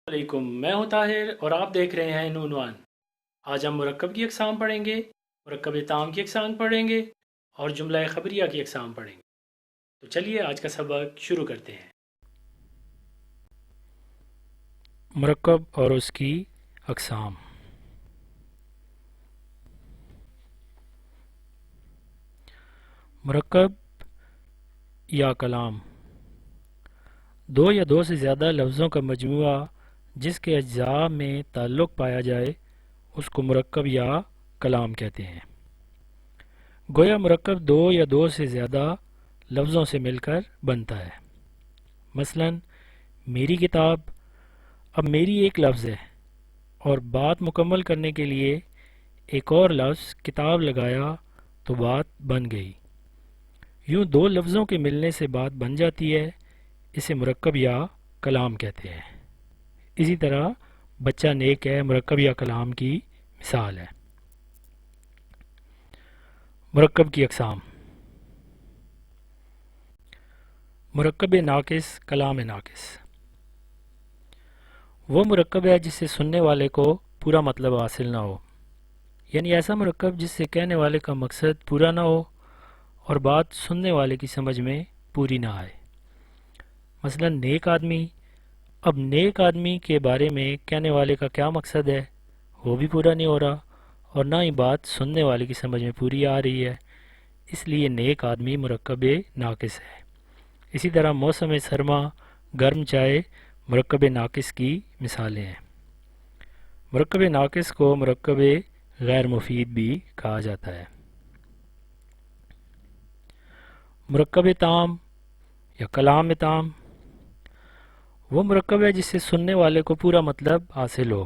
علیکم، میں ہوں طاہر اور آپ دیکھ رہے ہیں نون وان۔ آج ہم مرکب کی اقسام پڑھیں گے، مرکب تام کی اقسام پڑھیں گے اور جملہ خبریہ کی اقسام پڑھیں گے۔ تو چلیے آج کا سبق شروع کرتے ہیں۔ مرکب اور اس کی اقسام۔ مرکب یا کلام، دو یا دو سے زیادہ لفظوں کا مجموعہ جس کے اجزاء میں تعلق پایا جائے اس کو مرکب یا کلام کہتے ہیں۔ گویا مرکب دو یا دو سے زیادہ لفظوں سے مل کر بنتا ہے۔ مثلا میری کتاب، اب میری ایک لفظ ہے اور بات مکمل کرنے کے لیے ایک اور لفظ کتاب لگایا تو بات بن گئی۔ یوں دو لفظوں کے ملنے سے بات بن جاتی ہے، اسے مرکب یا کلام کہتے ہیں۔ اسی طرح بچہ نیک ہے مرکب یا کلام کی مثال ہے۔ مرکب کی اقسام۔ مرکب ناقص، کلام ناقص۔ وہ مرکب ہے جس سے سننے والے کو پورا مطلب حاصل نہ ہو، یعنی ایسا مرکب جس سے کہنے والے کا مقصد پورا نہ ہو اور بات سننے والے کی سمجھ میں پوری نہ آئے۔ مثلا نیک آدمی، اب نیک آدمی کے بارے میں کہنے والے کا کیا مقصد ہے وہ بھی پورا نہیں ہو رہا اور نہ ہی بات سننے والے کی سمجھ میں پوری آ رہی ہے، اس لیے نیک آدمی مرکب ناقص ہے۔ اسی طرح موسم سرما، گرم چائے مرکب ناقص کی مثالیں ہیں۔ مرکب ناقص کو مرکب غیر مفید بھی کہا جاتا ہے۔ مرکب تام یا کلام تام، وہ مرکب ہے جس سے سننے والے کو پورا مطلب حاصل ہو،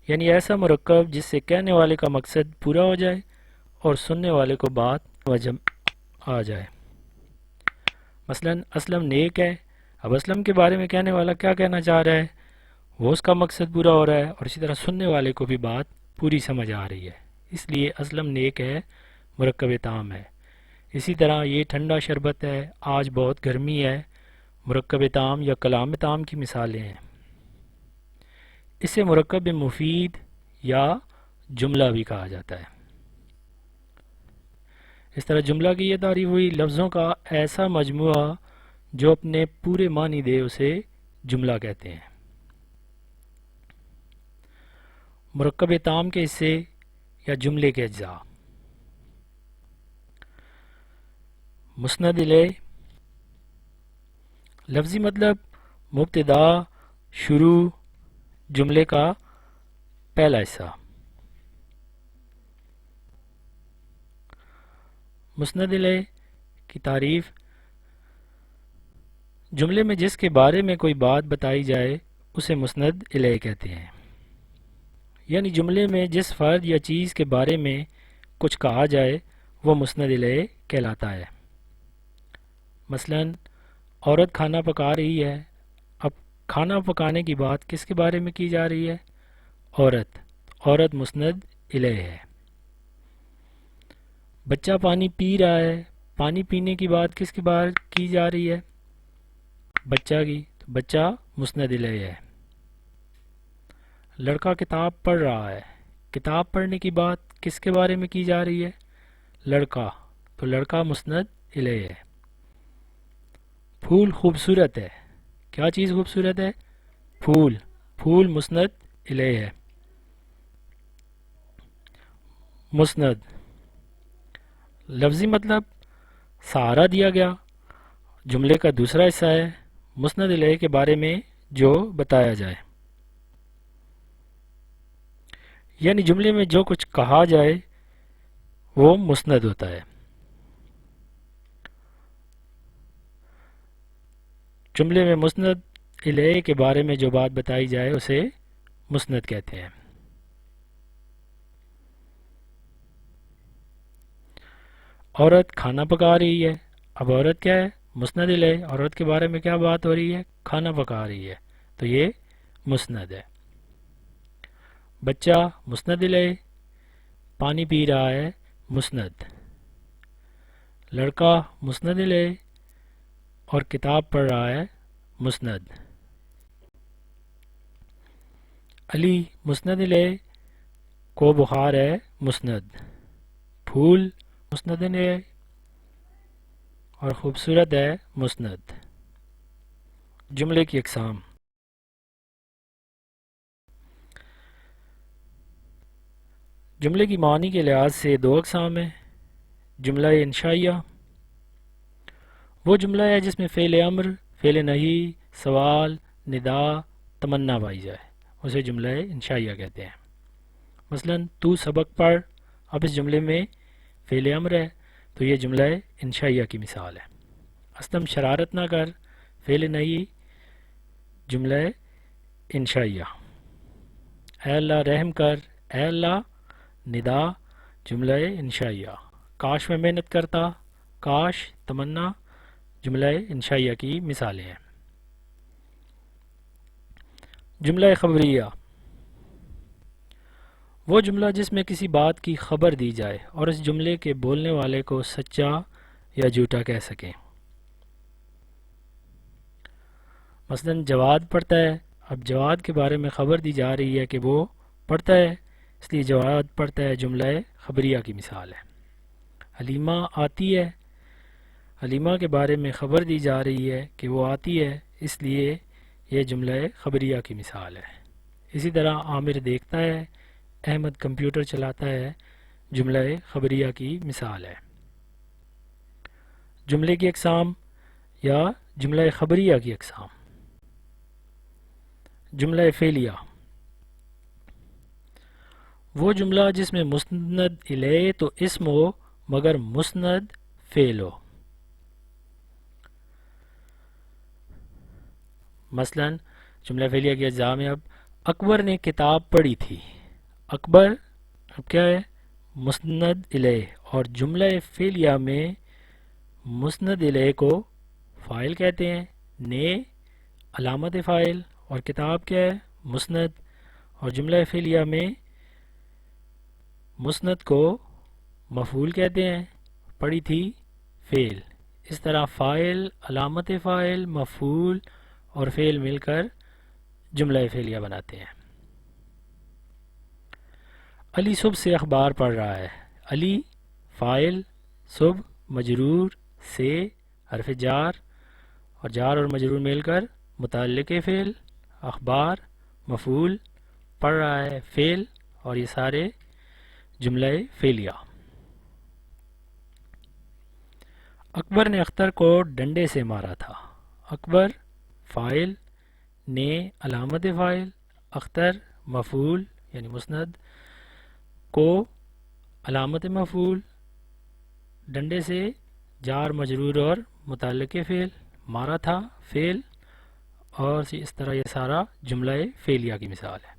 یعنی ایسا مرکب جس سے کہنے والے کا مقصد پورا ہو جائے اور سننے والے کو بات سمجھ آ جائے۔ مثلا اسلم نیک ہے، اب اسلم کے بارے میں کہنے والا کیا کہنا چاہ رہا ہے وہ اس کا مقصد پورا ہو رہا ہے اور اسی طرح سننے والے کو بھی بات پوری سمجھ آ رہی ہے، اس لیے اسلم نیک ہے مرکب تام ہے۔ اسی طرح یہ ٹھنڈا شربت ہے، آج بہت گرمی ہے، مرکب تام یا کلام تام کی مثالیں ہیں۔ اسے مرکب مفید یا جملہ بھی کہا جاتا ہے۔ اس طرح جملہ کی یہ تعریف ہوئی، لفظوں کا ایسا مجموعہ جو اپنے پورے معنی دے اسے جملہ کہتے ہیں۔ مرکب تام کے حصے یا جملے کے اجزاء۔ مسند الیہ، لفظی مطلب مبتدا، شروع، جملے کا پہلا حصہ۔ مسند الیہ کی تعریف، جملے میں جس کے بارے میں کوئی بات بتائی جائے اسے مسند الیہ کہتے ہیں، یعنی جملے میں جس فرد یا چیز کے بارے میں کچھ کہا جائے وہ مسند الیہ کہلاتا ہے۔ مثلا عورت کھانا پکا رہی ہے، اب کھانا پکانے کی بات کس کے بارے میں کی جا رہی ہے؟ عورت، عورت مسند الیہ ہے۔ بچہ پانی پی رہا ہے، پانی پینے کی بات کس کے بارے کی جا رہی ہے؟ بچہ کی، تو بچہ مسند الیہ ہے۔ لڑکا کتاب پڑھ رہا ہے، کتاب پڑھنے کی بات کس کے بارے میں کی جا رہی ہے؟ لڑکا، تو لڑکا مسند الیہ ہے۔ پھول خوبصورت ہے، کیا چیز خوبصورت ہے؟ پھول، پھول مسند الیہ ہے۔ مسند، لفظی مطلب سہارا دیا گیا، جملے کا دوسرا حصہ ہے مسند الیہ کے بارے میں جو بتایا جائے، یعنی جملے میں جو کچھ کہا جائے وہ مسند ہوتا ہے۔ جملے میں مسند الیہ کے بارے میں جو بات بتائی جائے اسے مسند کہتے ہیں۔ عورت کھانا پکا رہی ہے، اب عورت کیا ہے؟ مسند الیہ، عورت کے بارے میں کیا بات ہو رہی ہے؟ کھانا پکا رہی ہے، تو یہ مسند ہے۔ بچہ مسند الیہ، پانی پی رہا ہے مسند، لڑکا مسند الیہ اور کتاب پڑھ رہا ہے مسند۔ علی مسند الیہ کو بخار ہے مسند، پھول مسند الیہ اور خوبصورت ہے مسند۔ جملے کی اقسام۔ جملے کی معنی کے لحاظ سے دو اقسام ہیں۔ جملہ انشائیہ، وہ جملہ ہے جس میں فعل امر، فعل نہی، سوال، ندا، تمنا پائی جائے، اسے جملہ انشائیہ کہتے ہیں۔ مثلا تو سبق پڑھ، اب اس جملے میں فعل امر ہے تو یہ جملہ انشائیہ کی مثال ہے۔ اسلم شرارت نہ کر، فعل نہی، جملہ انشائیہ۔ اے اللہ رحم کر، اے اللہ ندا، جملہ انشائیہ۔ کاش میں محنت کرتا، کاش تمنا، جملہ انشائیہ کی مثالیں ہیں۔ جملہ خبریہ، وہ جملہ جس میں کسی بات کی خبر دی جائے اور اس جملے کے بولنے والے کو سچا یا جھوٹا کہہ سکیں۔ مثلا جواد پڑھتا ہے، اب جواد کے بارے میں خبر دی جا رہی ہے کہ وہ پڑھتا ہے، اس لیے جواد پڑھتا ہے جملہ خبریہ کی مثال ہے۔ حلیمہ آتی ہے، حلیمہ کے بارے میں خبر دی جا رہی ہے کہ وہ آتی ہے، اس لیے یہ جملہ خبریہ کی مثال ہے۔ اسی طرح عامر دیکھتا ہے، احمد کمپیوٹر چلاتا ہے، جملہ خبریہ کی مثال ہے۔ جملے کی اقسام یا جملہ خبریہ کی اقسام۔ جملہ فعلیہ، وہ جملہ جس میں مسند الیہ تو اسم ہو مگر مسند فعل ہو۔ مثلا جملہ فعلیہ کے اجزاء میں اب اکبر نے کتاب پڑھی تھی، اکبر اب کیا ہے مسند الیہ، اور جملہ فعلیہ میں مسند الیہ کو فاعل کہتے ہیں، نے علامت فاعل، اور کتاب کیا ہے مسند، اور جملہ فعلیہ میں مسند کو مفعول کہتے ہیں، پڑھی تھی فعل۔ اس طرح فاعل، علامت فاعل، مفعول اور فعل مل کر جملہ فعلیہ بناتے ہیں۔ علی صبح سے اخبار پڑھ رہا ہے، علی فاعل، صبح مجرور سے حرف جار، اور جار اور مجرور مل کر متعلق فعل، اخبار مفعول، پڑھ رہا ہے فعل، اور یہ سارے جملہ فعلیہ۔ اکبر نے اختر کو ڈنڈے سے مارا تھا، اکبر فاعل، نے علامت فاعل، اختر مفعول یعنی مسند، کو علامت مفعول، ڈنڈے سے جار مجرور اور متعلق فعل، مارا تھا فعل، اور اس طرح یہ سارا جملہ فعلیہ کی مثال ہے۔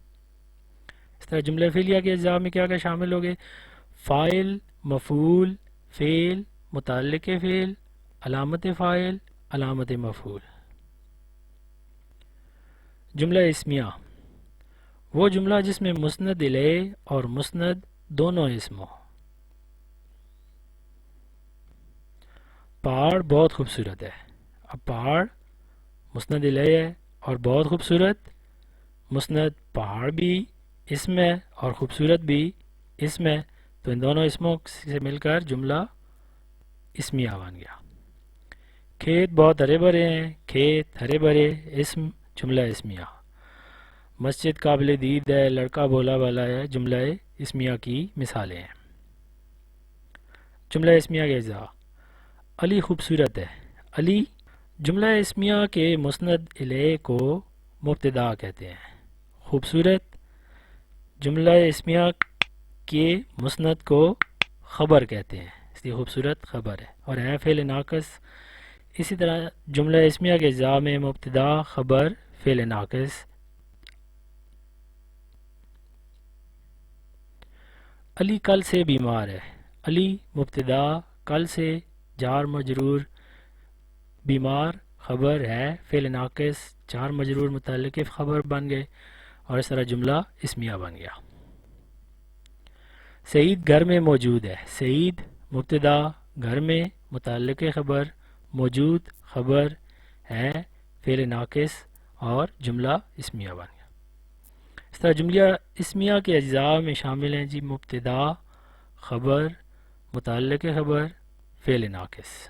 اس طرح جملہ فعلیہ کے اجزاء میں کیا کیا شامل ہو گئے؟ فاعل، مفعول، فعل، متعلق فعل، علامت فاعل، علامت مفعول۔ جملہ اسمیہ، وہ جملہ جس میں مسند الیہ اور مسند دونوں اسم ہو۔ پہاڑ بہت خوبصورت ہے، اب پہاڑ مسند الیہ ہے اور بہت خوبصورت مسند، پہاڑ بھی اسم ہے اور خوبصورت بھی اسم ہے، تو ان دونوں اسموں سے مل کر جملہ اسمیہ بن گیا۔ کھیت بہت ہرے بھرے ہیں، کھیت ہرے بھرے اسم، جملہ اسمیہ۔ مسجد قابل دید ہے، لڑکا بولا بالا ہے، جملہ اسمیہ کی مثالیں ہیں۔ جملہ اسمیہ کے اجزاء۔ علی خوبصورت ہے، علی جملہ اسمیہ کے مسند الیہ کو مبتدا کہتے ہیں، خوبصورت جملہ اسمیہ کے مسند کو خبر کہتے ہیں، اس لیے خوبصورت خبر ہے، اور ہے فعل ناقص۔ اسی طرح جملہ اسمیہ کے اجزاء میں مبتدا، خبر، فعل ناقص۔ علی کل سے بیمار ہے، علی مبتدا، کل سے جار مجرور، بیمار خبر ہے فعل ناقص، جار مجرور متعلق خبر بن گئے، اور اس طرح جملہ اسمیہ بن گیا۔ سعید گھر میں موجود ہے، سعید مبتدا، گھر میں متعلق خبر، موجود خبر ہے فعل ناقص، اور جملہ اسمیہ بن گیا۔ اس طرح جملہ اسمیہ کے اجزاء میں شامل ہیں جی مبتدا، خبر، متعلق خبر، فعل ناقص۔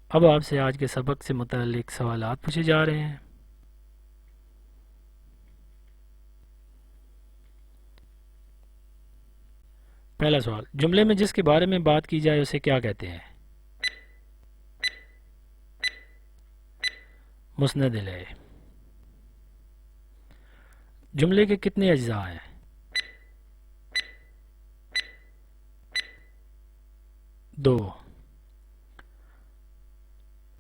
اب آپ سے آج کے سبق سے متعلق سوالات پوچھے جا رہے ہیں۔ پہلا سوال، جملے میں جس کے بارے میں بات کی جائے اسے کیا کہتے ہیں؟ مسند الیہ۔ جملے کے کتنے اجزاء ہیں؟ دو۔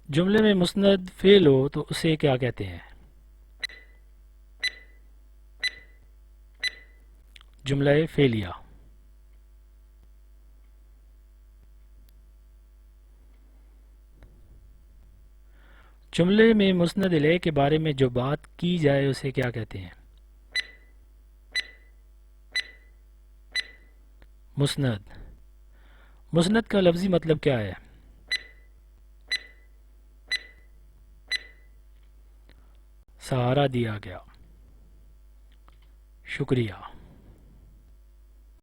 جملے میں مسند فعل ہو تو اسے کیا کہتے ہیں؟ جملہ فعلیہ۔ جملے میں مسند الیہ کے بارے میں جو بات کی جائے اسے کیا کہتے ہیں؟ مسند۔ مسند کا لفظی مطلب کیا ہے؟ سہارا دیا گیا۔ شکریہ۔